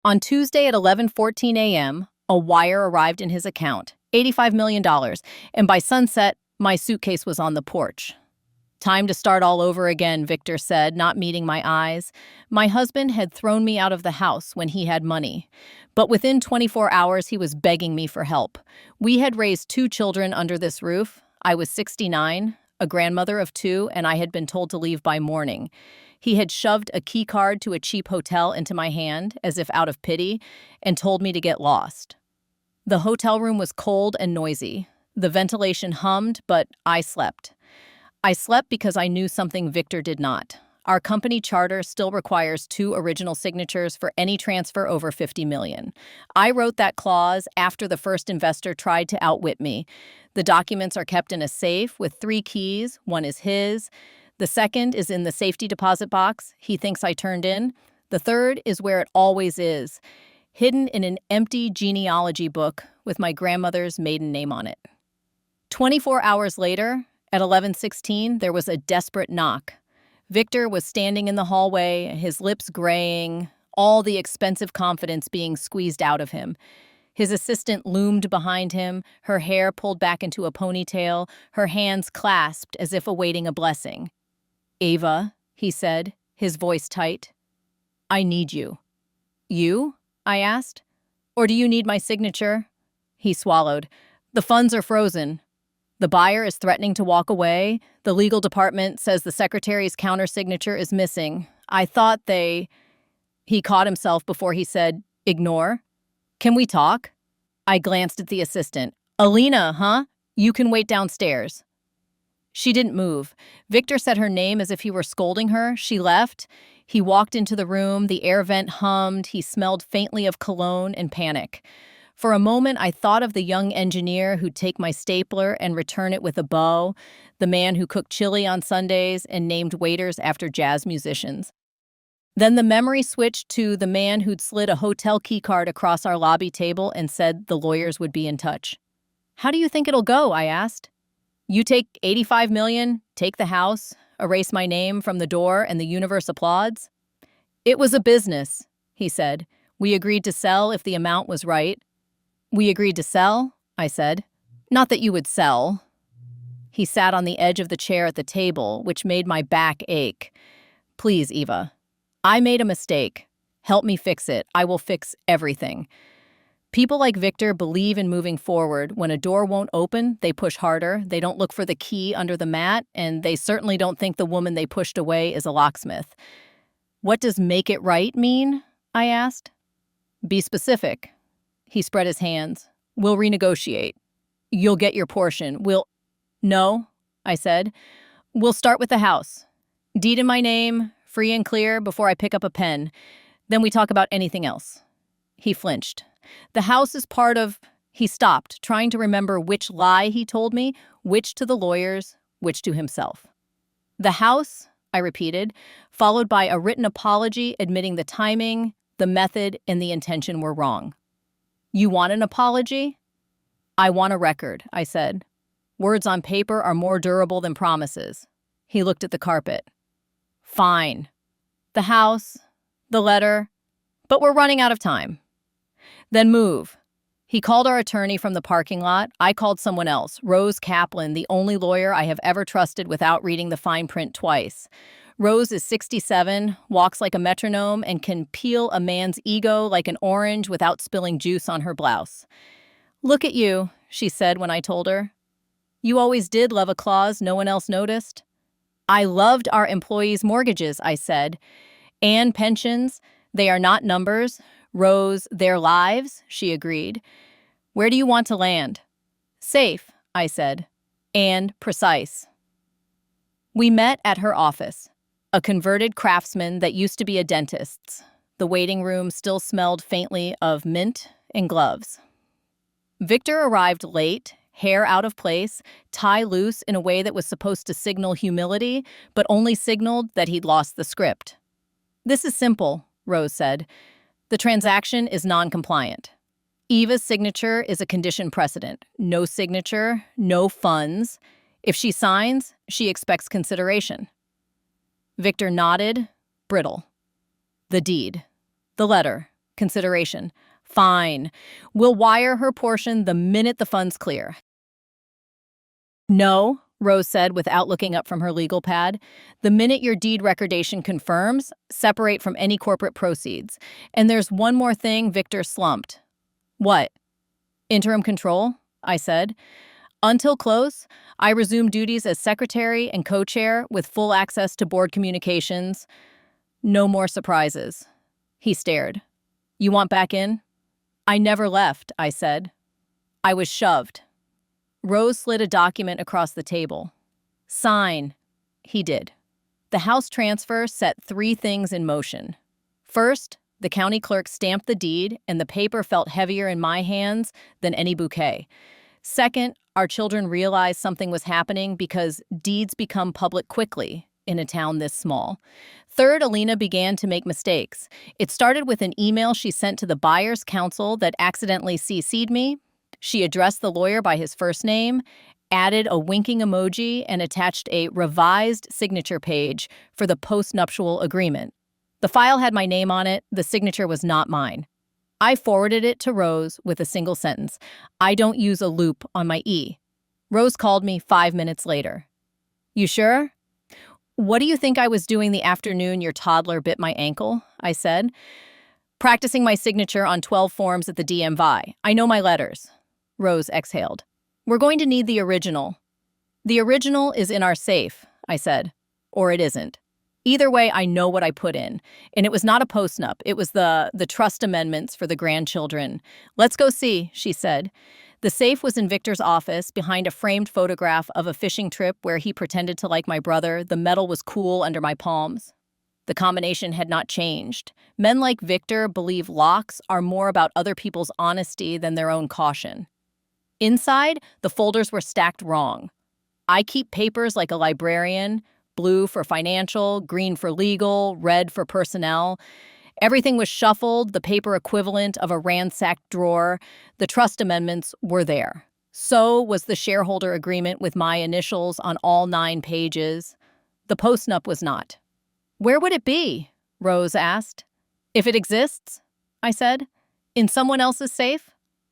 On Tuesday at 11:14 a.m., a wire arrived in his account, $85 million, and by sunset, my suitcase was on the porch. Time to start all over again, Victor said, not meeting my eyes. My husband had thrown me out of the house when he had money, but within 24 hours he was begging me for help. We had raised 2 children under this roof. I was 69, a grandmother of 2, and I had been told to leave by morning. He had shoved a key card to a cheap hotel into my hand, as if out of pity, and told me to get lost. The hotel room was cold and noisy. The ventilation hummed, but I slept. I slept because I knew something Victor did not. Our company charter still requires 2 original signatures for any transfer over $50 million. I wrote that clause after the first investor tried to outwit me. The documents are kept in a safe with 3 keys. One is his. The second is in the safety deposit box he thinks I turned in. The third is where it always is, hidden in an empty genealogy book with my grandmother's maiden name on it. 24 hours later, at 11:16, there was a desperate knock. Victor was standing in the hallway, his lips graying, all the expensive confidence being squeezed out of him. His assistant loomed behind him, her hair pulled back into a ponytail, her hands clasped as if awaiting a blessing. "Ava," he said, his voice tight, "I need you." "You?" I asked. "Or do you need my signature?" He swallowed. "The funds are frozen. The buyer is threatening to walk away. The legal department says the secretary's countersignature is missing. I thought they—" He caught himself before he said, "Ignore? Can we talk?" I glanced at the assistant. "Alina, huh? You can wait downstairs." She didn't move. Victor said her name as if he were scolding her. She left. He walked into the room. The air vent hummed. He smelled faintly of cologne and panic. For a moment, I thought of the young engineer who'd take my stapler and return it with a bow, the man who cooked chili on Sundays and named waiters after jazz musicians. Then the memory switched to the man who'd slid a hotel keycard across our lobby table and said the lawyers would be in touch. "How do you think it'll go?" I asked. "You take $85 million, take the house, erase my name from the door, and the universe applauds?" "It was a business," he said. "We agreed to sell if the amount was right." "We agreed to sell?" I said. "Not that you would sell." He sat on the edge of the chair at the table, which made my back ache. "Please, Eva. I made a mistake. Help me fix it. I will fix everything." People like Victor believe in moving forward. When a door won't open, they push harder. They don't look for the key under the mat, and they certainly don't think the woman they pushed away is a locksmith. "What does make it right mean?" I asked. "Be specific." He spread his hands. "We'll renegotiate. You'll get your portion. No," I said. "We'll start with the house. Deed in my name, free and clear before I pick up a pen. Then we talk about anything else." He flinched. "The house is part of—" He stopped, trying to remember which lie he told me, which to the lawyers, which to himself. "The house," I repeated, followed by a written apology admitting the timing, the method, and the intention were wrong. "You want an apology?" "I want a record," I said. "Words on paper are more durable than promises." He looked at the carpet. "Fine. The house, the letter, but we're running out of time." "Then move." He called our attorney from the parking lot. I called someone else, Rose Kaplan, the only lawyer I have ever trusted without reading the fine print twice. Rose is 67, walks like a metronome, and can peel a man's ego like an orange without spilling juice on her blouse. "Look at you," she said when I told her. "You always did love a clause no one else noticed." "I loved our employees' mortgages," I said. "And pensions. They are not numbers. Rose, their lives," she agreed. "Where do you want to land?" "Safe," I said. "And precise." We met at her office, a converted craftsman that used to be a dentist's. The waiting room still smelled faintly of mint and gloves. Victor arrived late, hair out of place, tie loose in a way that was supposed to signal humility, but only signaled that he'd lost the script. "This is simple," Rose said. "The transaction is non-compliant. Eva's signature is a condition precedent. No signature, no funds. If she signs, she expects consideration." Victor nodded, brittle. "The deed. The letter. Consideration. Fine. We'll wire her portion the minute the funds clear. No, Rose said without looking up from her legal pad. The minute your deed recordation confirms, separate from any corporate proceeds. And there's one more thing. Victor slumped. What? Interim control? I said. Until close, I resumed duties as secretary and co-chair with full access to board communications. No more surprises. He stared. You want back in? I never left, I said. I was shoved. Rose slid a document across the table. Sign. He did. The house transfer set 3 things in motion. First, the county clerk stamped the deed, and the paper felt heavier in my hands than any bouquet. Second, our children realized something was happening because deeds become public quickly in a town this small. Third, Alina began to make mistakes. It started with an email she sent to the buyer's counsel that accidentally CC'd me. She addressed the lawyer by his first name, added a winking emoji, and attached a revised signature page for the post-nuptial agreement. The file had my name on it. The signature was not mine. I forwarded it to Rose with a single sentence. I don't use a loop on my E. Rose called me 5 minutes later. You sure? What do you think I was doing the afternoon your toddler bit my ankle? I said. Practicing my signature on 12 forms at the DMV. I know my letters. Rose exhaled. We're going to need the original. The original is in our safe, I said. Or it isn't. Either way, I know what I put in. And it was not a postnup. It was the trust amendments for the grandchildren. Let's go see, she said. The safe was in Victor's office, behind a framed photograph of a fishing trip where he pretended to like my brother. The metal was cool under my palms. The combination had not changed. Men like Victor believe locks are more about other people's honesty than their own caution. Inside, the folders were stacked wrong. I keep papers like a librarian, blue for financial, green for legal, red for personnel. Everything was shuffled, the paper equivalent of a ransacked drawer. The trust amendments were there. So was the shareholder agreement with my initials on all 9 pages. The postnup was not. Where would it be? Rose asked. If it exists, I said. In someone else's safe?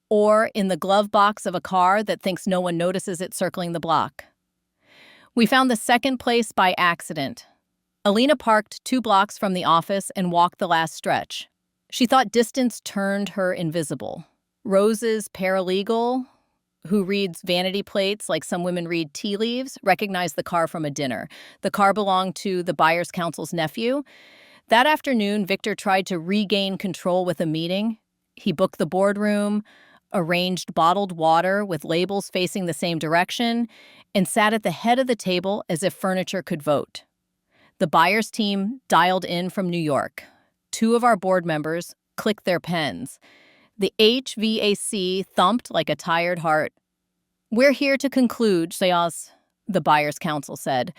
Or in the glove box of a car that thinks no one notices it circling the block? We found the second place by accident. Alina parked 2 blocks from the office and walked the last stretch. She thought distance turned her invisible. Rose's paralegal, who reads vanity plates like some women read tea leaves, recognized the car from a dinner. The car belonged to the buyer's counsel's nephew. That afternoon, Victor tried to regain control with a meeting. He booked the boardroom, arranged bottled water with labels facing the same direction, and sat at the head of the table as if furniture could vote. The buyer's team dialed in from New York. 2 of our board members clicked their pens. The HVAC thumped like a tired heart. We're here to conclude, Sayas, the buyer's counsel said.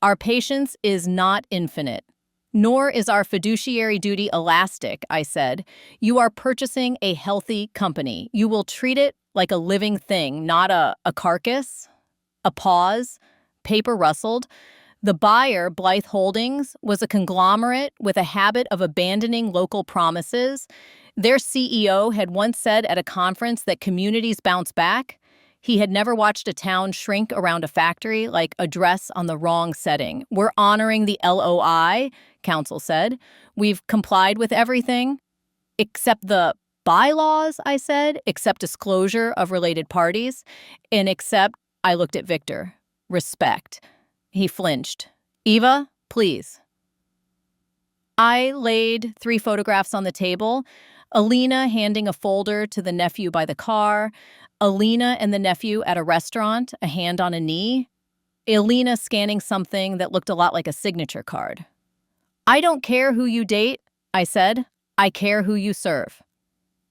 Our patience is not infinite. Nor is our fiduciary duty elastic, I said. You are purchasing a healthy company. You will treat it like a living thing, not a carcass. A pause. Paper rustled. The buyer, Blythe Holdings, was a conglomerate with a habit of abandoning local promises. Their CEO had once said at a conference that communities bounce back. He had never watched a town shrink around a factory like a dress on the wrong setting. We're honoring the LOI, counsel said. We've complied with everything. Except the bylaws, I said. Except disclosure of related parties. And except, I looked at Victor. Respect. He flinched. Eva, please. I laid 3 photographs on the table. Alina handing a folder to the nephew by the car. Alina and the nephew at a restaurant, a hand on a knee. Alina scanning something that looked a lot like a signature card. I don't care who you date, I said. I care who you serve.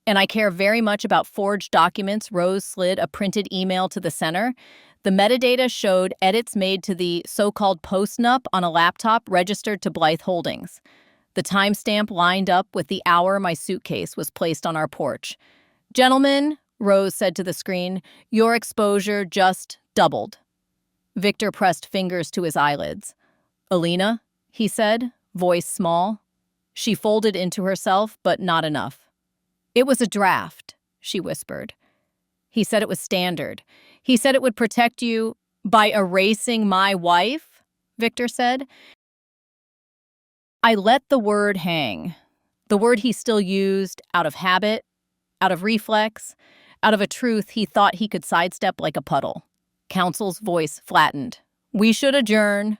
And I care very much about forged documents. Rose slid a printed email to the center. The metadata showed edits made to the so-called postnup on a laptop registered to Blythe Holdings. The timestamp lined up with the hour my suitcase was placed on our porch. Gentlemen, Rose said to the screen, your exposure just doubled. Victor pressed fingers to his eyelids. Alina, he said, voice small. She folded into herself, but not enough. It was a draft, she whispered. He said it was standard. He said it would protect you by erasing my wife, Victor said. I let the word hang. The word he still used out of habit, out of reflex, out of a truth he thought he could sidestep like a puddle. Counsel's voice flattened. We should adjourn.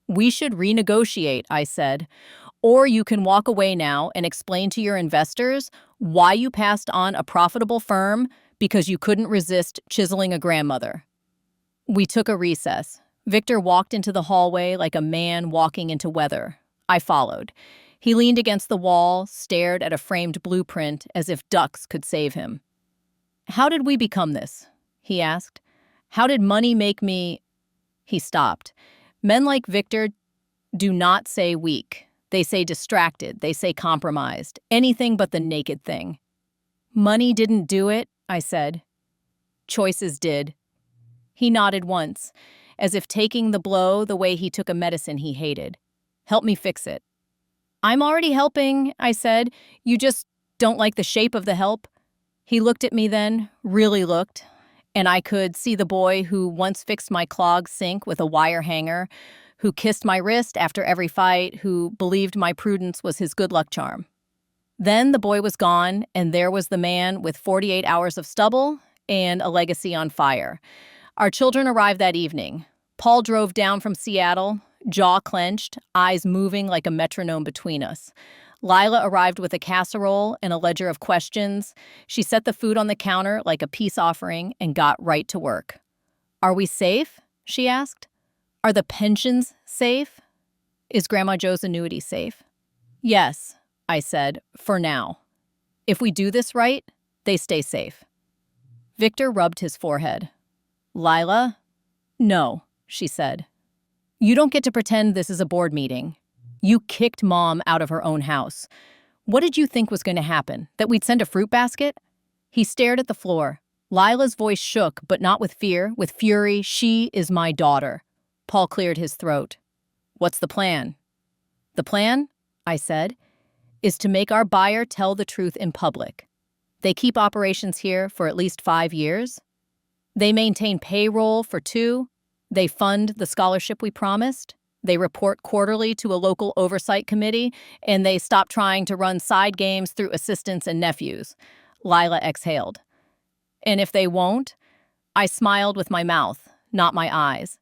We should renegotiate, I said. Or you can walk away now and explain to your investors why you passed on a profitable firm because you couldn't resist chiseling a grandmother. We took a recess. Victor walked into the hallway like a man walking into weather. I followed. He leaned against the wall, stared at a framed blueprint as if ducks could save him. How did we become this? He asked. How did money make me... He stopped. Men like Victor do not say weak. They say distracted. They say compromised. Anything but the naked thing. Money didn't do it, I said. Choices did. He nodded once, as if taking the blow the way he took a medicine he hated. Help me fix it. I'm already helping, I said. You just don't like the shape of the help. He looked at me then, really looked, and I could see the boy who once fixed my clogged sink with a wire hanger, who kissed my wrist after every fight, who believed my prudence was his good luck charm. Then the boy was gone, and there was the man with 48 hours of stubble and a legacy on fire. Our children arrived that evening. Paul drove down from Seattle, jaw clenched, eyes moving like a metronome between us. Lila arrived with a casserole and a ledger of questions. She set the food on the counter like a peace offering and got right to work. Are we safe? She asked. Are the pensions safe? Is Grandma Jo's annuity safe? Yes, I said, for now. If we do this right, they stay safe. Victor rubbed his forehead. Lila? No, she said. You don't get to pretend this is a board meeting. You kicked Mom out of her own house. What did you think was going to happen? That we'd send a fruit basket? He stared at the floor. Lila's voice shook, but not with fear, with fury. She is my daughter. Paul cleared his throat. What's the plan? The plan, I said, is to make our buyer tell the truth in public. They keep operations here for at least 5 years. They maintain payroll for 2. They fund the scholarship we promised. They report quarterly to a local oversight committee, and they stop trying to run side games through assistants and nephews. Lila exhaled. And if they won't, I smiled with my mouth, not my eyes.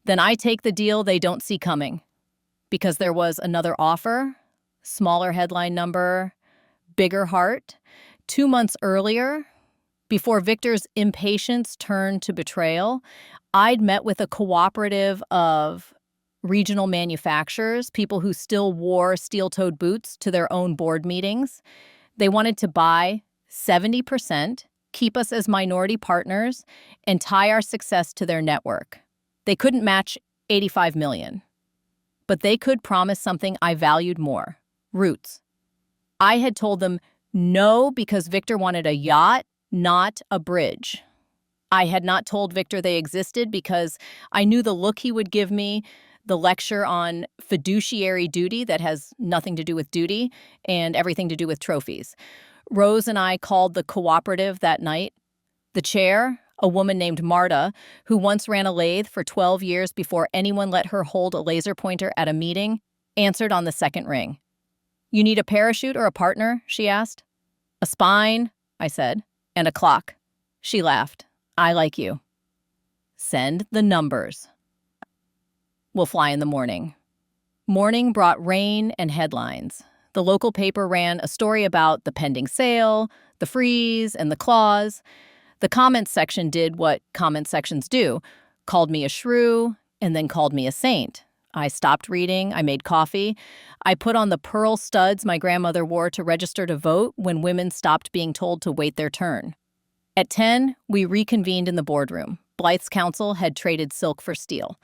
Then I take the deal they don't see coming. Because there was another offer, smaller headline number, bigger heart. 2 months earlier, before Victor's impatience turned to betrayal, I'd met with a cooperative of regional manufacturers, people who still wore steel-toed boots to their own board meetings. They wanted to buy 70%, keep us as minority partners, and tie our success to their network. They couldn't match $85 million. But they could promise something I valued more, roots. I had told them no because Victor wanted a yacht, not a bridge. I had not told Victor they existed because I knew the look he would give me, the lecture on fiduciary duty that has nothing to do with duty and everything to do with trophies. Rose and I called the cooperative that night. The chair, a woman named Marta, who once ran a lathe for 12 years before anyone let her hold a laser pointer at a meeting, answered on the second ring. You need a parachute or a partner? She asked. A spine, I said, and a clock. She laughed. I like you. Send the numbers. We'll fly in the morning. Morning brought rain and headlines. The local paper ran a story about the pending sale, the freeze, and the clause. The comments section did what comment sections do, called me a shrew, and then called me a saint. I stopped reading, I made coffee. I put on the pearl studs my grandmother wore to register to vote when women stopped being told to wait their turn. At 10, we reconvened in the boardroom. Blythe's counsel had traded silk for steel.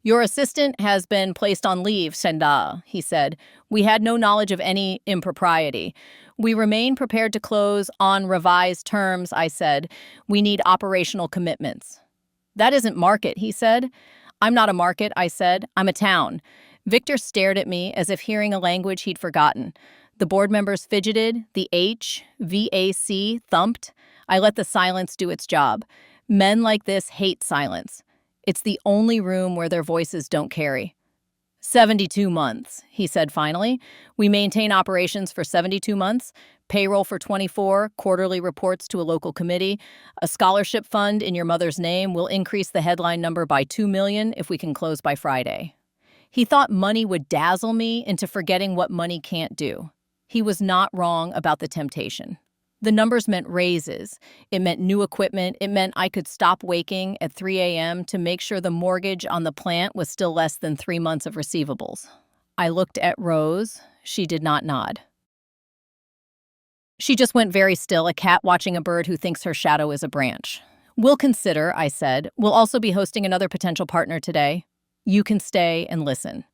Your assistant has been placed on leave, Senda, he said. We had no knowledge of any impropriety. We remain prepared to close on revised terms, I said. We need operational commitments. That isn't market, he said. I'm not a market, I said. I'm a town. Victor stared at me as if hearing a language he'd forgotten. The board members fidgeted, the HVAC thumped. I let the silence do its job. Men like this hate silence. It's the only room where their voices don't carry. 72 months, he said finally. We maintain operations for 72 months, payroll for 24, quarterly reports to a local committee. A scholarship fund in your mother's name will increase the headline number by 2 million if we can close by Friday. He thought money would dazzle me into forgetting what money can't do. He was not wrong about the temptation. The numbers meant raises. It meant new equipment. It meant I could stop waking at 3 a.m. to make sure the mortgage on the plant was still less than 3 months of receivables. I looked at Rose. She did not nod. She just went very still, a cat watching a bird who thinks her shadow is a branch. We'll consider, I said. We'll also be hosting another potential partner today. You can stay and listen.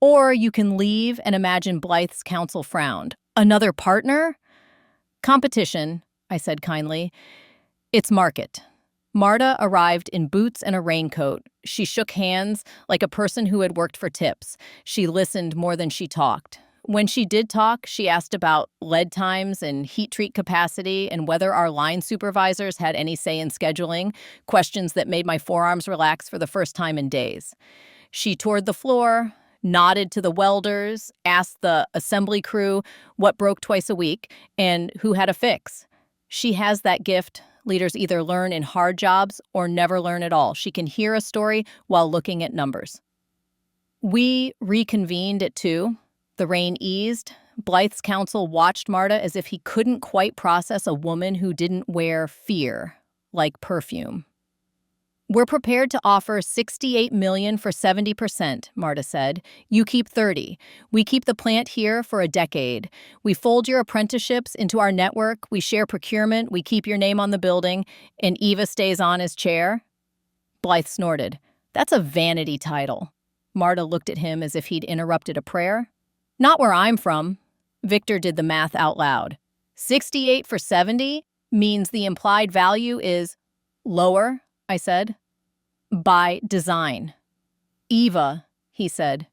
Or you can leave and imagine Blythe's counsel frowned. Another partner? Competition, I said kindly. It's market. Marta arrived in boots and a raincoat. She shook hands like a person who had worked for tips. She listened more than she talked. When she did talk, she asked about lead times and heat treat capacity and whether our line supervisors had any say in scheduling, questions that made my forearms relax for the first time in days. She toured the floor, nodded to the welders, asked the assembly crew what broke twice a week and who had a fix. She has that gift. Leaders either learn in hard jobs or never learn at all. She can hear a story while looking at numbers. We reconvened at 2. The rain eased. Blythe's counsel watched Marta as if he couldn't quite process a woman who didn't wear fear, like perfume. We're prepared to offer $68 million for 70%, Marta said. You keep 30. We keep the plant here for a decade. We fold your apprenticeships into our network. We share procurement. We keep your name on the building. And Eva stays on as chair. Blythe snorted. That's a vanity title. Marta looked at him as if he'd interrupted a prayer. Not where I'm from. Victor did the math out loud. 68 for 70 means the implied value is lower, I said. By design. Eva, he said.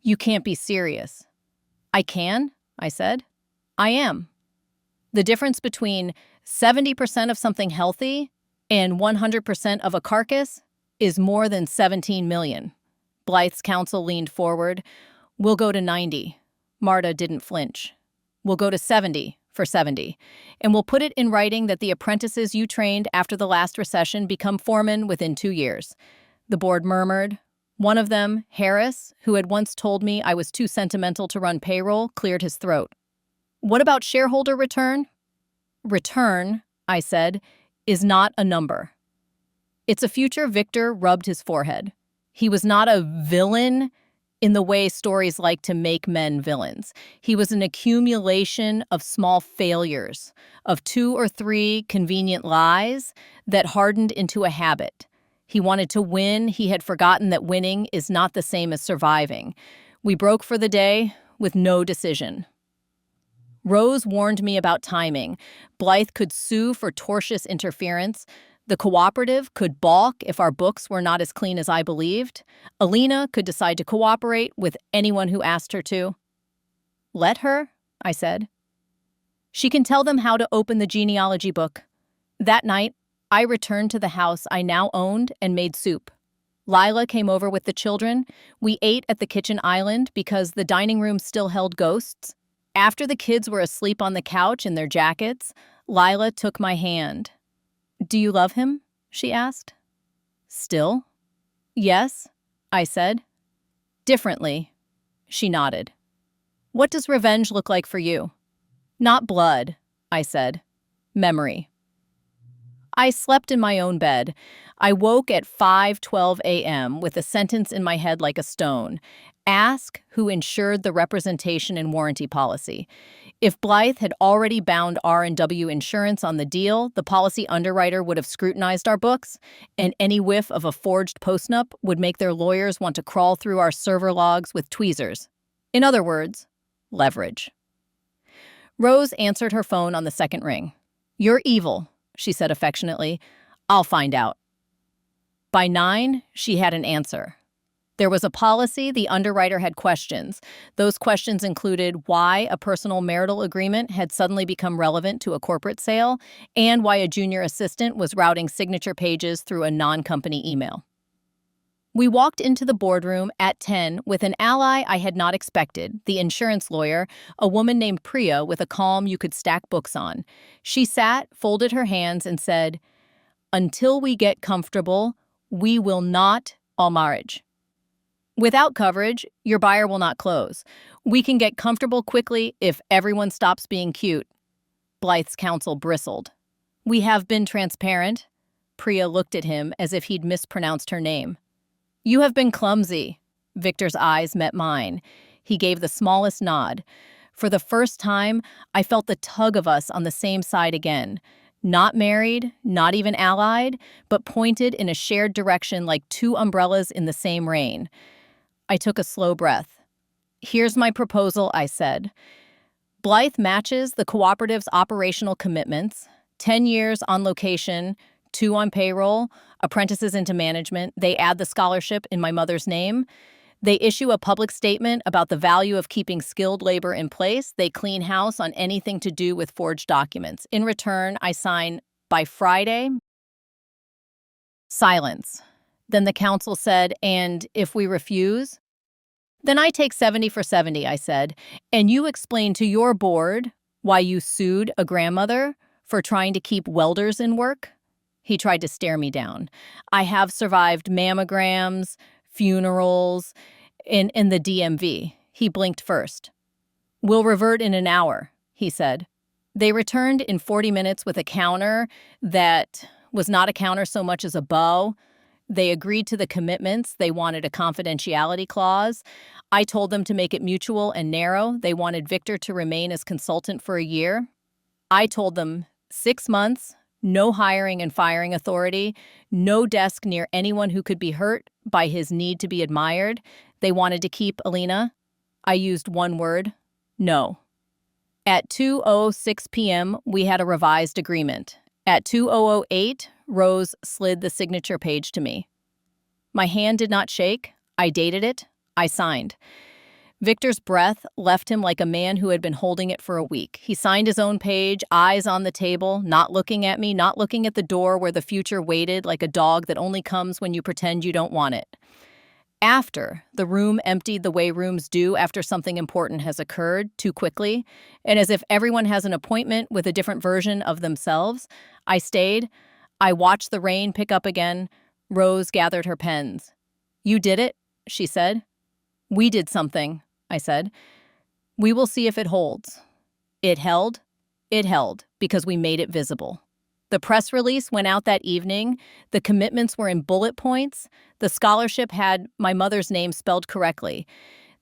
You can't be serious. I can, I said. I am. The difference between 70% of something healthy and 100% of a carcass is more than 17 million. Blythe's counsel leaned forward. We'll go to 90. Marta didn't flinch. We'll go to 70 for 70. And we'll put it in writing that the apprentices you trained after the last recession become foremen within 2 years. The board murmured. One of them, Harris, who had once told me I was too sentimental to run payroll, cleared his throat. What about shareholder return? Return, I said, is not a number. It's a future. Victor rubbed his forehead. He was not a villain in the way stories like to make men villains. He was an accumulation of small failures, of 2 or 3 convenient lies that hardened into a habit. He wanted to win. He had forgotten that winning is not the same as surviving. We broke for the day with no decision. Rose warned me about timing. Blythe could sue for tortious interference. The cooperative could balk if our books were not as clean as I believed. Alina could decide to cooperate with anyone who asked her to. Let her, I said. She can tell them how to open the genealogy book. That night, I returned to the house I now owned and made soup. Lila came over with the children. We ate at the kitchen island because the dining room still held ghosts. After the kids were asleep on the couch in their jackets, Lila took my hand. Do you love him? She asked. Still? Yes, I said. Differently. She nodded. What does revenge look like for you? Not blood, I said. Memory. I slept in my own bed. I woke at 5:12 a.m. with a sentence in my head like a stone. Ask who insured the representation and warranty policy. If Blythe had already bound R&W Insurance on the deal, the policy underwriter would have scrutinized our books, and any whiff of a forged postnup would make their lawyers want to crawl through our server logs with tweezers. In other words, leverage. Rose answered her phone on the second ring. You're evil, she said affectionately. I'll find out. By 9, she had an answer. There was a policy, the underwriter had questions. Those questions included why a personal marital agreement had suddenly become relevant to a corporate sale, and why a junior assistant was routing signature pages through a non-company email. We walked into the boardroom at 10 with an ally I had not expected, the insurance lawyer, a woman named Priya with a calm you could stack books on. She sat, folded her hands, and said, "Until we get comfortable, we will not all marriage. Without coverage, your buyer will not close. We can get comfortable quickly if everyone stops being cute." Blythe's counsel bristled. "We have been transparent." Priya looked at him as if he'd mispronounced her name. "You have been clumsy." Victor's eyes met mine. He gave the smallest nod. For the first time, I felt the tug of us on the same side again. Not married, not even allied, but pointed in a shared direction like two umbrellas in the same rain. I took a slow breath. "Here's my proposal," I said. "Blythe matches the cooperative's operational commitments, 10 years on location, 2 on payroll, apprentices into management. They add the scholarship in my mother's name. They issue a public statement about the value of keeping skilled labor in place. They clean house on anything to do with forged documents. In return, I sign by Friday." Silence. Then the counsel said, "And if we refuse?" "Then I take 70 for 70, I said. "And you explain to your board why you sued a grandmother for trying to keep welders in work." He tried to stare me down. "I have survived mammograms, funerals, in the DMV." He blinked first. "We'll revert in an hour," he said. They returned in 40 minutes with a counter that was not a counter so much as a bow. They agreed to the commitments. They wanted a confidentiality clause. I told them to make it mutual and narrow. They wanted Victor to remain as consultant for a year. I told them 6 months, no hiring and firing authority, no desk near anyone who could be hurt by his need to be admired. They wanted to keep Alina. I used one word: no. At 2:06 p.m., we had a revised agreement. At 2:08, Rose slid the signature page to me. My hand did not shake. I dated it. I signed. Victor's breath left him like a man who had been holding it for a week. He signed his own page, eyes on the table, not looking at me, not looking at the door where the future waited like a dog that only comes when you pretend you don't want it. After, the room emptied the way rooms do after something important has occurred too quickly, and as if everyone has an appointment with a different version of themselves. I stayed. I watched the rain pick up again. Rose gathered her pens. "You did it," she said. "We did something," I said. "We will see if it holds." It held. It held because we made it visible. The press release went out that evening. The commitments were in bullet points. The scholarship had my mother's name spelled correctly.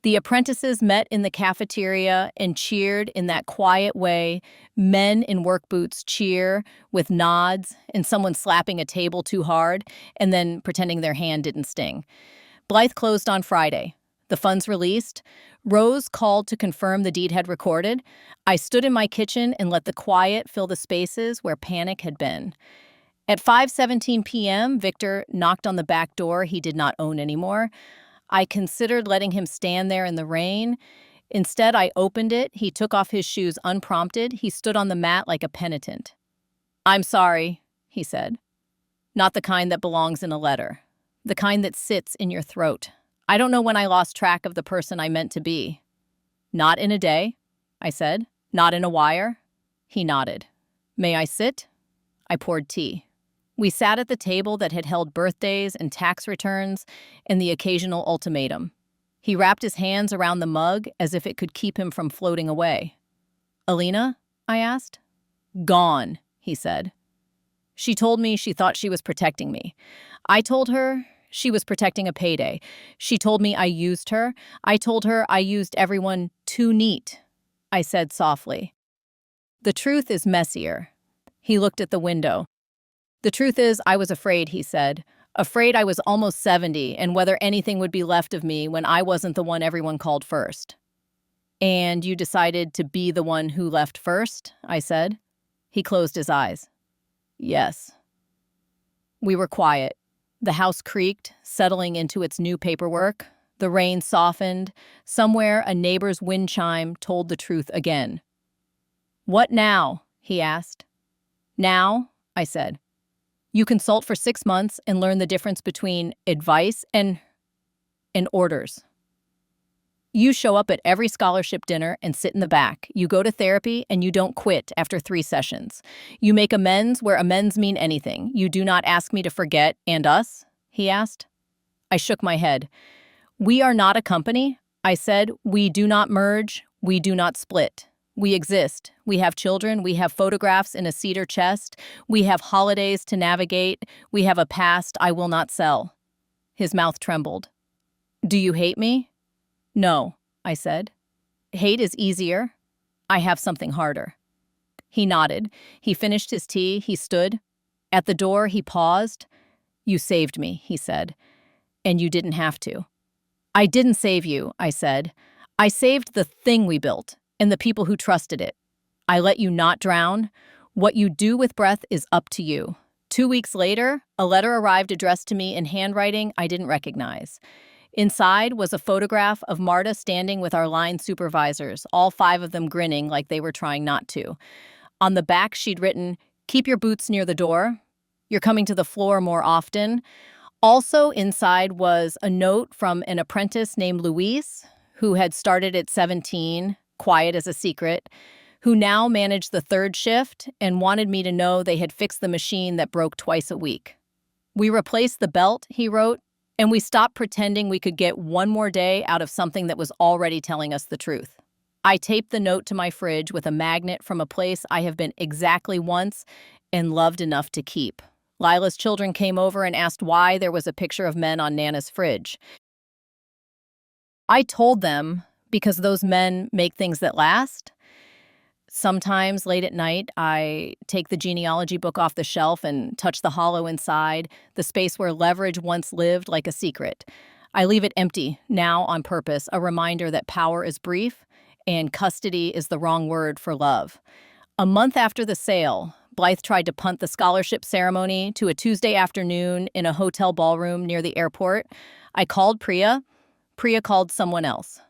The apprentices met in the cafeteria and cheered in that quiet way. Men in work boots cheer with nods and someone slapping a table too hard and then pretending their hand didn't sting. Blythe closed on Friday. The funds released. Rose called to confirm the deed had recorded. I stood in my kitchen and let the quiet fill the spaces where panic had been. At 5:17 p.m., Victor knocked on the back door he did not own anymore. I considered letting him stand there in the rain. Instead, I opened it. He took off his shoes unprompted. He stood on the mat like a penitent. "I'm sorry," he said. "Not the kind that belongs in a letter. The kind that sits in your throat. I don't know when I lost track of the person I meant to be." "Not in a day," I said. "Not in a wire?" He nodded. "May I sit?" I poured tea. We sat at the table that had held birthdays and tax returns and the occasional ultimatum. He wrapped his hands around the mug as if it could keep him from floating away. "Alina?" I asked. "Gone," he said. She told me she thought she was protecting me. I told her she was protecting a payday. She told me I used her. I told her I used everyone too neat. I said softly. "The truth is messier." He looked at the window. "The truth is I was afraid," he said. "Afraid I was almost 70 and whether anything would be left of me when I wasn't the one everyone called first." "And you decided to be the one who left first?" I said. He closed his eyes. "Yes." We were quiet. The house creaked, settling into its new paperwork. The rain softened. Somewhere, a neighbor's wind chime told the truth again. "What now?" he asked. "Now," I said. "You consult for 6 months and learn the difference between advice and orders. You show up at every scholarship dinner and sit in the back. You go to therapy and you don't quit after 3 sessions. You make amends where amends mean anything. You do not ask me to forget and us?" he asked. I shook my head. "We are not a company," I said. "We do not merge. We do not split. We exist. We have children. We have photographs in a cedar chest. We have holidays to navigate. We have a past I will not sell." His mouth trembled. "Do you hate me?" "No," I said. "Hate is easier. I have something harder." He nodded. He finished his tea. He stood. At the door, he paused. "You saved me," he said. "And you didn't have to." "I didn't save you," I said. "I saved the thing we built and the people who trusted it. I let you not drown. What you do with breath is up to you." 2 weeks later, a letter arrived addressed to me in handwriting I didn't recognize. Inside was a photograph of Marta standing with our line supervisors, all 5 of them grinning like they were trying not to. On the back, she'd written, "Keep your boots near the door. You're coming to the floor more often." Also inside was a note from an apprentice named Luis, who had started at 17, quiet as a secret, who now managed the 3rd shift and wanted me to know they had fixed the machine that broke twice a week. "We replaced the belt," he wrote, "and we stopped pretending we could get one more day out of something that was already telling us the truth." I taped the note to my fridge with a magnet from a place I have been exactly once and loved enough to keep. Lila's children came over and asked why there was a picture of men on Nana's fridge. I told them because those men make things that last. Sometimes late at night, I take the genealogy book off the shelf and touch the hollow inside, the space where leverage once lived like a secret. I leave it empty now on purpose, a reminder that power is brief and custody is the wrong word for love. A month after the sale, Blythe tried to punt the scholarship ceremony to a Tuesday afternoon in a hotel ballroom near the airport. I called Priya. Priya called someone else.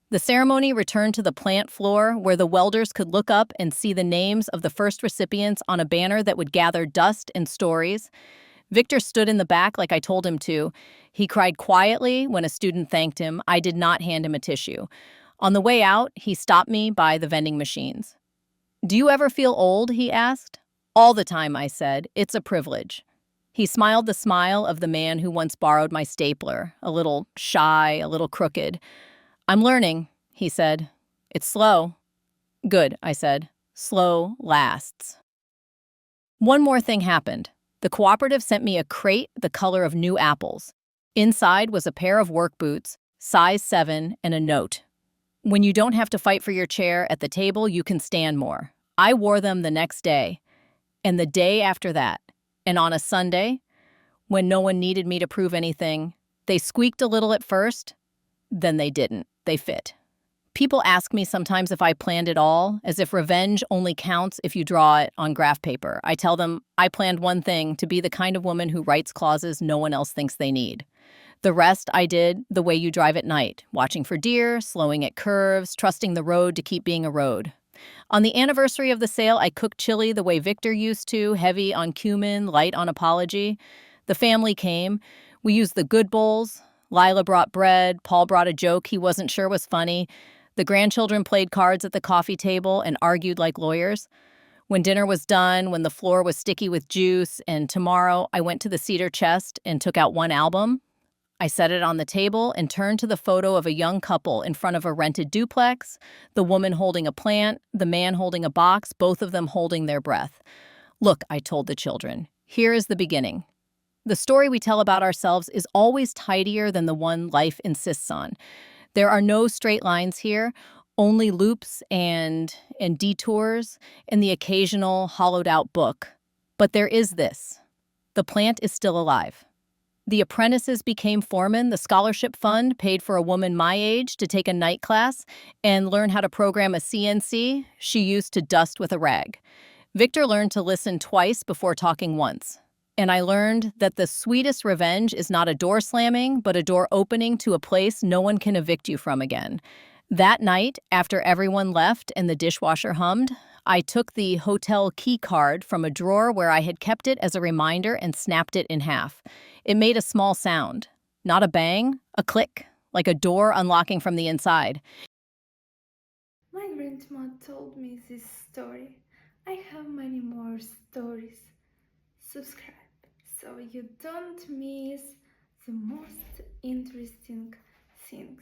The ceremony returned to the plant floor where the welders could look up and see the names of the first recipients on a banner that would gather dust and stories. Victor stood in the back like I told him to. He cried quietly when a student thanked him. I did not hand him a tissue. On the way out, he stopped me by the vending machines. "Do you ever feel old?" he asked. "All the time," I said. "It's a privilege." He smiled the smile of the man who once borrowed my stapler, a little shy, a little crooked. "I'm learning," he said. "It's slow." "Good," I said. "Slow lasts." One more thing happened. The cooperative sent me a crate the color of new apples. Inside was a pair of work boots, size 7, and a note. "When you don't have to fight for your chair at the table, you can stand more." I wore them the next day, and the day after that, and on a Sunday, when no one needed me to prove anything. They squeaked a little at first, then they didn't. They fit. People ask me sometimes if I planned it all, as if revenge only counts if you draw it on graph paper. I tell them I planned one thing, to be the kind of woman who writes clauses no one else thinks they need. The rest I did the way you drive at night, watching for deer, slowing at curves, trusting the road to keep being a road. On the anniversary of the sale, I cooked chili the way Victor used to, heavy on cumin, light on apology. The family came. We used the good bowls. Lila brought bread. Paul brought a joke he wasn't sure was funny. The grandchildren played cards at the coffee table and argued like lawyers. When dinner was done, when the floor was sticky with juice, and tomorrow I went to the cedar chest and took out one album. I set it on the table and turned to the photo of a young couple in front of a rented duplex, the woman holding a plant, the man holding a box, both of them holding their breath. "Look," I told the children, "here is the beginning. The story we tell about ourselves is always tidier than the one life insists on. There are no straight lines here, only loops and detours and the occasional hollowed-out book. But there is this. The plant is still alive. The apprentices became foremen. The scholarship fund paid for a woman my age to take a night class and learn how to program a CNC she used to dust with a rag. Victor learned to listen twice before talking once. And I learned that the sweetest revenge is not a door slamming, but a door opening to a place no one can evict you from again. That night, after everyone left and the dishwasher hummed, I took the hotel key card from a drawer where I had kept it as a reminder and snapped it in half. It made a small sound. Not a bang, a click, like a door unlocking from the inside. My grandma told me this story. I have many more stories. Subscribe so you don't miss the most interesting things.